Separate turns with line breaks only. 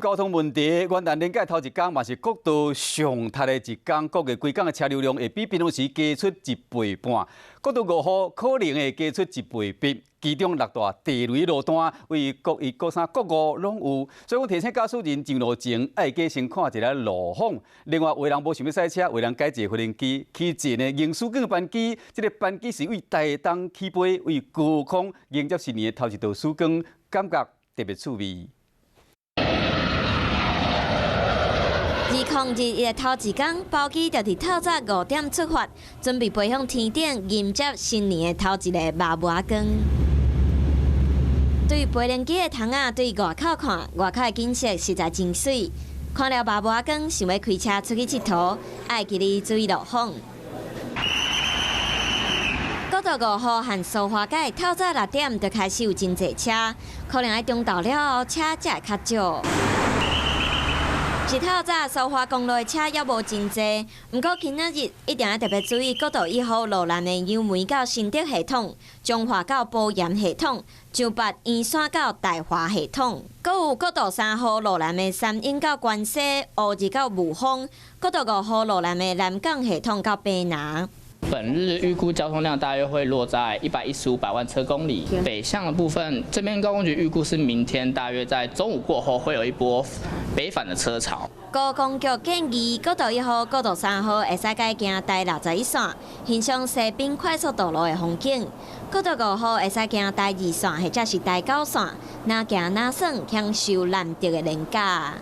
交通问题，元旦连假头一天嘛是国道上塌的一天，各个规港的车流量会比平常时加出1倍半。国道5号可能会加出1倍半，其中6大地雷路段为国1、国3、国5拢有，所以我提醒驾驶人上路前爱加先看一下路况。另外，有人无想要赛车，有人改一个发电机，起前的迎曙光班机，这个班机是为台东起飞，为高空迎接新年的头一道曙光，感觉特别趣味。
2021的头一天，包机就伫透早5点出发，准备飞向天顶迎接新年的头一个麻麻光。对飞轮机的窗仔对外口看，外口的景色实在真水。看了麻麻光，想要开车出去佚佗，爱记得注意路况。国道5号和苏花街透早6点就开始有真侪车，可能喺中昼了后车才会较少。 一透早，苏花公路的车也无真多，不过今仔日一定要特别注意国道1号路南的油门到新德系统、中华到保盐系统、上八圆山到大华系统，搁有国道3号路南的三英到关西、乌日到雾峰，国道5号路南的南港系统到北南。
本日预估交通量大约会落在115百万车公里。北向的部分，这边高工局预估是明天大约在中午过后会有一波北返的车潮。
高工局建议，国道1号、国道3号会使改行台61线，欣赏西滨快速道路的风景；国道5号会使行台2线或者是台9线，哪行哪省享受难得的年假。